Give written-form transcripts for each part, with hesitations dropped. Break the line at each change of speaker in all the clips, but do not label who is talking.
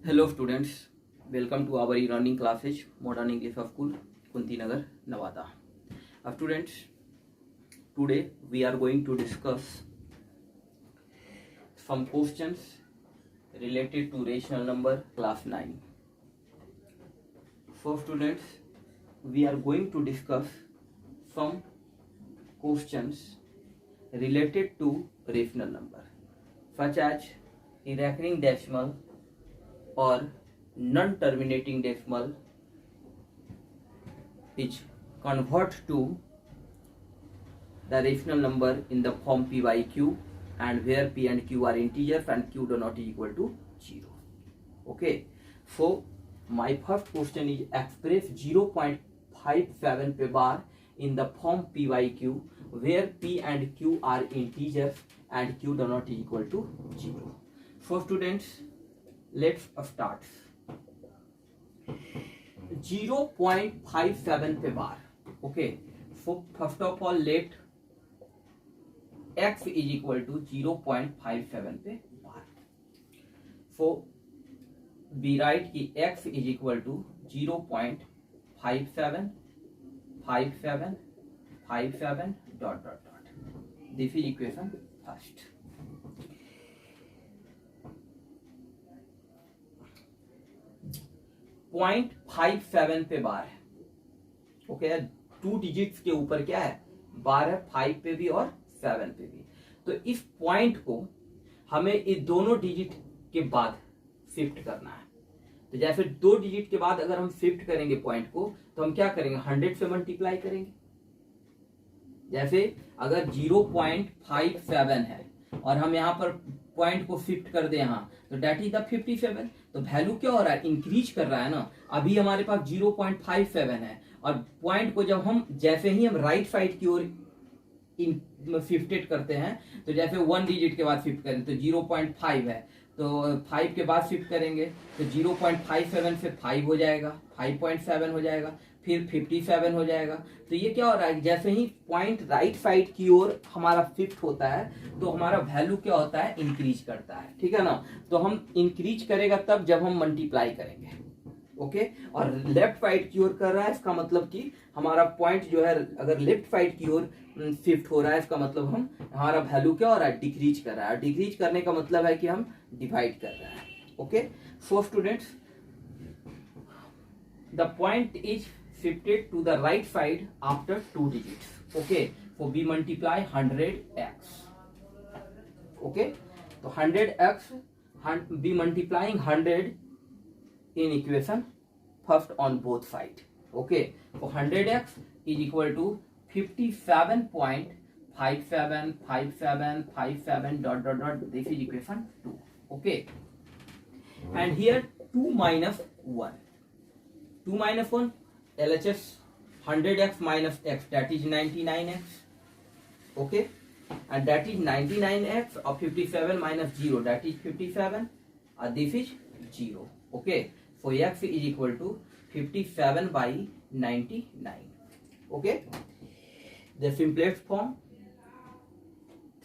Hello students, welcome to our e-learning classes, Modern English of School, Kunti Nagar, Nevada. Students, today we are going to discuss some questions related to rational number class 9. So students, we are going to discuss some questions related to rational number such as recurring decimal or non-terminating decimal which convert to the rational number in the form p by q, and where p and q are integers and q do not equal to 0. Okay, so my first question is express 0.57 per bar in the form p by q where p and q are integers and q do not equal to 0. So students, let's start. 0.57 per bar. Okay, so first of all let x is equal to 0.57 per bar. So we write कि x is equal to 0.57 dot. This is equation first. Point 57 पे बार है. Okay, 2 digits के ऊपर क्या है, बार है, 5 पे भी और 7 पे भी. तो इस पॉइंट को हमें इस दोनों डिजिट के बाद शिफ्ट करना है. तो जैसे 2 डिजिट के बाद अगर हम शिफ्ट करेंगे पॉइंट को, तो हम क्या करेंगे, 100 से मल्टीप्लाई करेंगे. जैसे अगर 0.57 है और हम यहाँ पर पॉइंट को शिफ्ट कर दे यहाँ, तो डेट इज द 57. तो वैल्यू क्या हो रहा है, इंक्रीज कर रहा है ना. अभी हमारे पास 0.57 है और पॉइंट को जब हम जैसे ही हम राइट साइड की ओर शिफ्टेड करते हैं, तो जैसे 1 डिजिट के बाद शिफ्ट करें तो 0.5 है, तो 5 के बाद शिफ्ट करेंगे तो 0.57 से 5 हो जाएगा, 5.7 हो जाएगा, फिर 57 हो जाएगा. तो ये क्या हो रहा है, जैसे ही पॉइंट राइट साइड की ओर हमारा शिफ्ट होता है तो हमारा वैल्यू क्या होता है, इंक्रीज करता है. ठीक है ना. तो हम इंक्रीज करेगा तब जब हम मल्टीप्लाई करेंगे. ओके, और लेफ्ट साइड की ओर कर रहा है, इसका मतलब कि हमारा पॉइंट जो है अगर लेफ्ट साइड की ओर शिफ्ट हो रहा है, इसका मतलब हम हमारा वैल्यू क्या हो रहा है, डिक्रीज कर रहा है. डिक्रीज करने का मतलब है कि हम डिवाइड कर रहे हैं. Okay, so students, the point is shifted to the right side after 2 digits. Okay, so we multiply 100x. Okay, so 100x, we multiplying 100 in equation first on both sides. Okay, so 100x is equal to 57.57 dot. This is equation 2. Okay, and here 2 minus 1. 2 minus 1, LHS 100x minus x, that is 99x. Okay, and that is 99x of 57 minus 0, that is 57, this is 0. Okay, so x is equal to 57 by 99. Okay, the simplest form,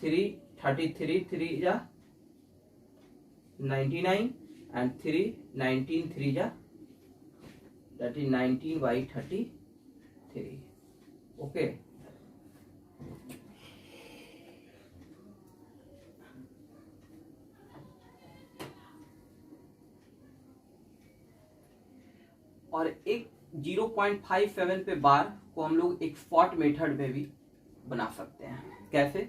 3 is 99 and 19 3 is, that is 19 by 33. Okay, और एक 0.57 पे बार को हम लोग एक short method में भी बना सकते हैं. कैसे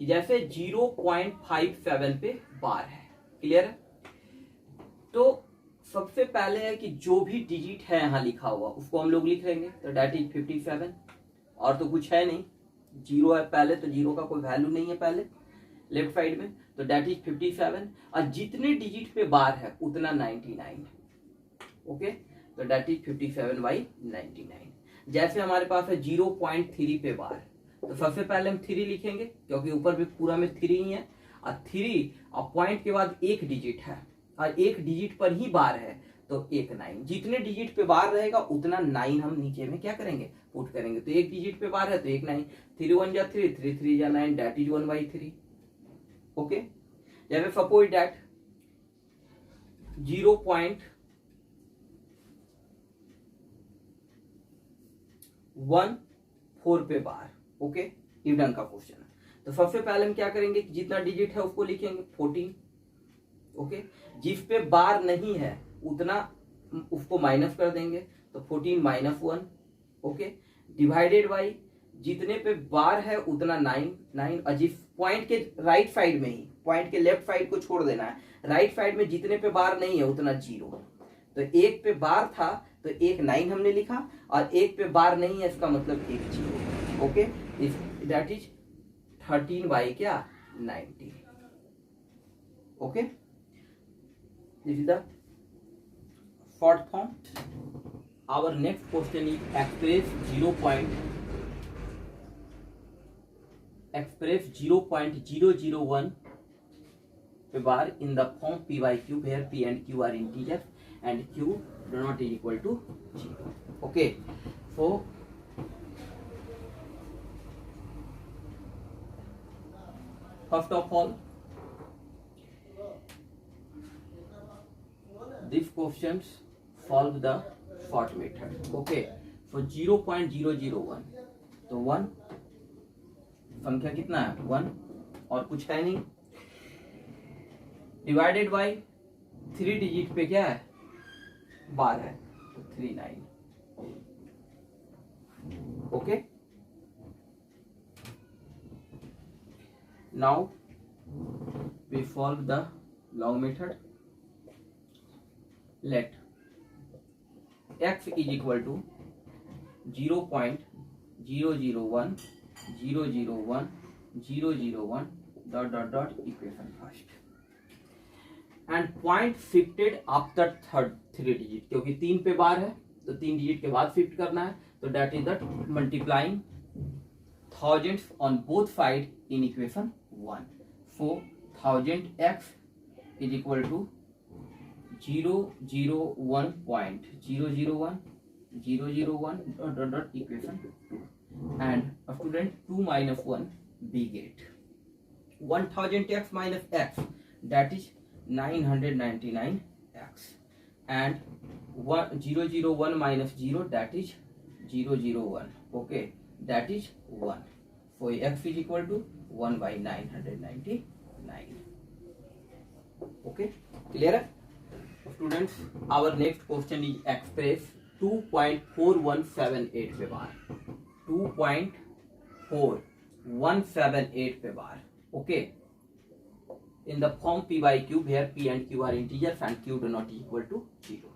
कि जैसे 0.57 पे बार है, क्लियर है. तो सबसे पहले है कि जो भी डिजिट है यहाँ लिखा हुआ उसको हम लोग लिख लेंगे. तो डेट इज 57, और तो कुछ है नहीं, 0 है पहले, तो 0 का कोई वैल्यू नहीं है पहले लेफ्ट साइड में. तो डेट इज 57, और जितने डिजिट पे बार है उतना 99. ओके, तो डेट इज 57 बाई 99. जैसे हमारे पास है 0.3 पे बार, तो सबसे पहले हम 3 लिखेंगे क्योंकि ऊपर भी पूरा में 3 ही है, और 3 और पॉइंट के बाद एक डिजिट है और एक डिजिट पर ही बार है, तो एक 9. जितने डिजिट पे बार रहेगा उतना 9 हम नीचे में क्या करेंगे, पुट करेंगे. तो एक डिजिट पे बार है तो एक 9, 3 1 जा 3, 3 3 जा 9, डेट इज 1/3. ओके, जैसे सपोज दैट 0.14 पे बार। ओके, इवन का क्वेश्चन है। तो सबसे पहले हम क्या करेंगे, जितना डिजिट है उसको लिखेंगे 14। ओके, जिस पे बार नहीं है उतना उसको माइनस कर देंगे, तो 14 माइनस 1। ओके, डिवाइडेड बाई जितने पे बार है उतना 9 और जिस पॉइंट के राइट साइड में ही, पॉइंट के लेफ्ट साइड को छोड़ देना है, राइट साइड में जितने पे बार नहीं है उतना 0। तो एक पे बार था तो एक 9 हमने लिखा, और एक पे बार नहीं है इसका मतलब एक 0। ओके, दैट इज 13 बाई क्या 90। Okay, this is the short form. Our next question is express 0.001 पे बार in the form p by q where p and q are integers and q do not is equal to 0. Okay, so first of all these questions solve the short method. Okay, so 0.001 तो 1 संख्या कितना है 1 और कुछ है नहीं, divided by 3 digit पे क्या है बार है, तो 39। Okay, now we solve the long method. Let x is equal to 0.001 dot dot dot equation first and point shifted after third 3 digit, क्योंकि 3 पे बार है तो 3 डिजिट के बाद शिफ्ट करना है, तो that is that multiplying thousands on both side in equation 1। So 1000 x is equal to 001.001 dot dot dot equation 2 and student 2 minus 1 we get 1000x minus x, that is 999x, and 001 minus 0, that is 001. Okay, that is 1. So x is equal to 1 by 999. Okay, clear? Students, our next question is express 2.4178 पे bar, 2.4178 पे bar. Okay, in the form p by q where p and q are integers and q do not equal to 0.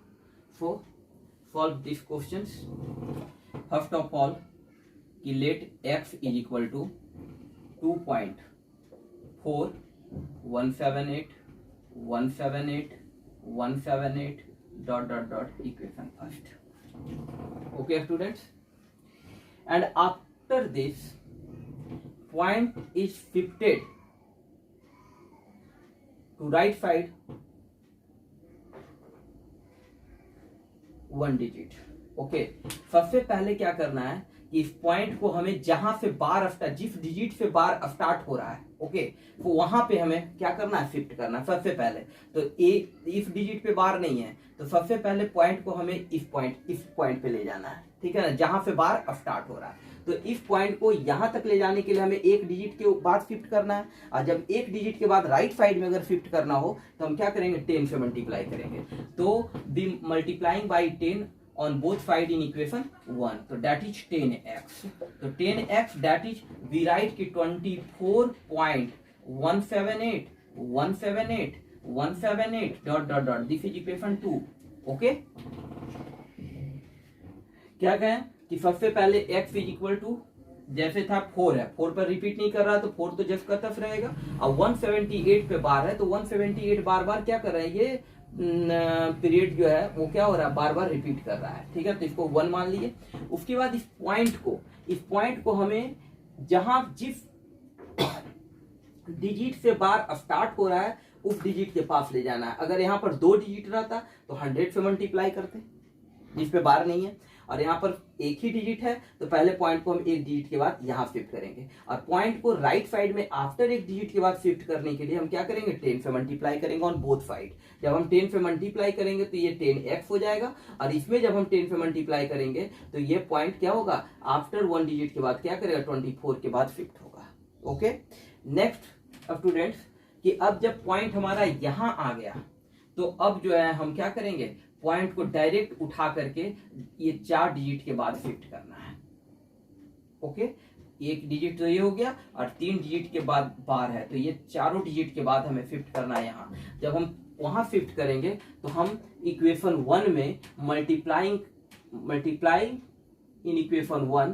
So solve these questions. First of all, let x is equal to 2.4178 dot dot dot equation first. Okay students, and after this point is shifted to right side 1 digit. Okay, सबसे पहले क्या करना है कि इस point को हमें जहां से बार जिस डिजिट से बार स्टार्ट हो रहा है, ओके, तो वहां पे हमें क्या करना है शिफ्ट करना है सबसे पहले। तो इस डिजिट पे बार नहीं है तो सबसे पहले पॉइंट को हमें इस पॉइंट पे ले जाना है, ठीक है ना, जहां से बार स्टार्ट हो रहा है। तो इस पॉइंट को यहां तक ले जाने के लिए हमें एक डिजिट के बाद शिफ्ट करना है, और जब एक डिजिट के बाद राइट साइड में अगर शिफ्ट करना हो तो हम क्या करेंगे 10 से मल्टीप्लाई करेंगे। तो we multiplying by 10 on both side in equation 1, so that is 10x. So 10x, that is we write ki 24.178 dot dot dot, this is equation 2. okay, क्या कहें कि सबसे पहले x इज इक्वल टू जैसे था 4 है, 4 पर रिपीट नहीं कर रहा तो 4 तो जस्ट का तफ रहेगा, और 178 पे बार है तो 178 बार बार क्या कर रहा है, ये पीरियड जो है वो क्या हो रहा है बार बार रिपीट कर रहा है, ठीक है, तो इसको 1 मान लीजिए। उसके बाद इस पॉइंट को हमें जहां जिस डिजिट से बार स्टार्ट हो रहा है उस डिजिट के पास ले जाना है। अगर यहाँ पर 2 डिजिट रहता तो 100 से मल्टीप्लाई करते, जिस पे बार नहीं है, और यहाँ पर एक ही डिजिट है तो पहले पॉइंट को हम एक डिजिट के बाद यहाँ शिफ्ट करेंगे, और पॉइंट को राइट साइड में आफ्टर एक डिजिट के बाद शिफ्ट करने के लिए हम क्या करेंगे, 10 से मल्टीप्लाई करेंगे ऑन बोथ साइड। जब हम 10 से मल्टीप्लाई करेंगे तो ये 10x हो जाएगा, और इसमें जब हम 10 से मल्टीप्लाई करेंगे तो ये पॉइंट क्या होगा, आफ्टर वन डिजिट के बाद क्या करेगा, 24 के बाद शिफ्ट होगा। ओके, नेक्स्ट स्टूडेंट्स कि अब जब पॉइंट हमारा यहाँ आ गया तो अब जो है हम क्या करेंगे, पॉइंट को डायरेक्ट उठा करके ये 4 डिजिट के बाद शिफ्ट करना है। ओके, एक डिजिट तो ये हो गया, और 3 डिजिट के बाद बार है, तो ये चारों डिजिट के बाद हमें शिफ्ट करना है यहाँ। जब हम वहां शिफ्ट करेंगे तो हम इक्वेशन 1 में multiply in equation 1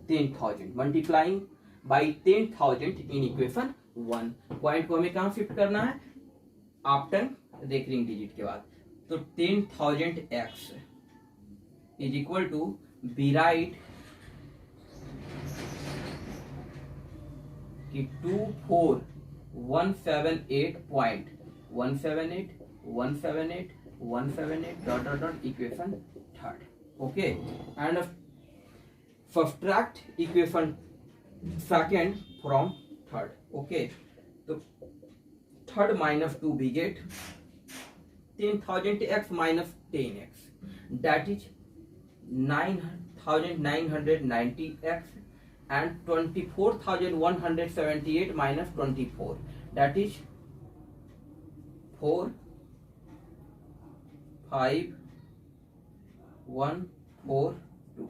10,000 multiplying by 10,000 in equation 1। Point को हमें कहां शिफ्ट करना है, आफ्टर रेकरिंग डिजिट के बाद। तो 10,000x is equal to be right कि 24178.178 dot dot dot equation third. Okay, and subtract equation second from third. Okay, तो third minus 2 we get 10,000x minus 10x, that is 9,990x, and 24,178 minus 24, that is 45142.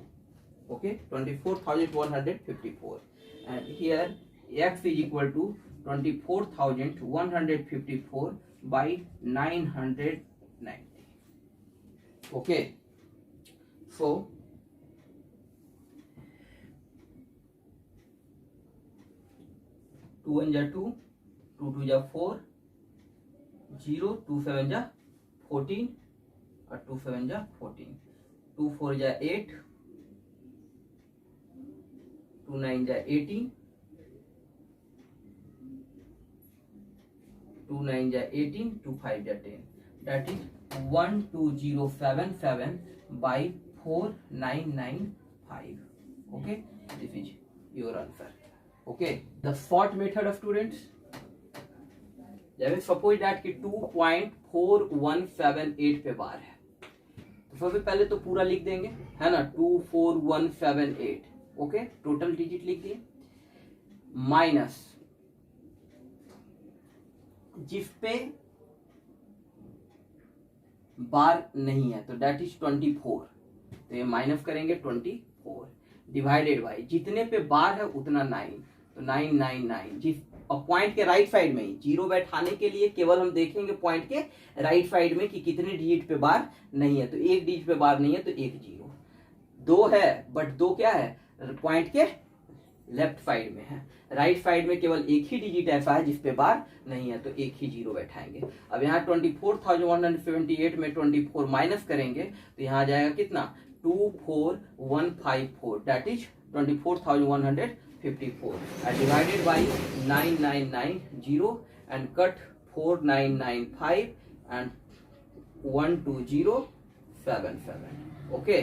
Okay, 24,154, and here x is equal to 24,154 by 990. Okay, so 2 1 जा 2, 2 2 जा 4, 0 2 7 जा 14, और 2 7 जा 14, 2 4 जा 8, 2 9 जा 18, 2 9 जा 18, 2 5 जा 10, that is 12077 by 4995. Okay, this is your answer. Okay, the short method of students, suppose that कि 2.4178 पे बार है, तो सबसे पहले तो पूरा लिख देंगे, है ना, 24178। ओके, टोटल डिजिट लिख दिए, माइनस जिस पे बार नहीं है तो डेट इज 24, तो ये माइनस करेंगे 24, डिवाइडेड बाई जितने पे बार है उतना 9, तो 999। जिस और पॉइंट के राइट साइड में ही जीरो बैठाने के लिए केवल हम देखेंगे पॉइंट के राइट साइड में कि कितने डिजिट पे बार नहीं है, तो एक डिजिट पे बार नहीं है तो एक जीरो, 2 है बट 2 क्या है, पॉइंट के लेफ्ट साइड में है, राइट साइड में केवल एक ही डिजिट ऐसा है जिस पे बार नहीं है, तो एक ही जीरो बैठाएंगे। अब यहाँ 24,178 में 24 माइनस करेंगे तो यहाँ आ जाएगा कितना, 24154, that is 24,154, divided by 9990 and cut 4995 and 12077। Okay,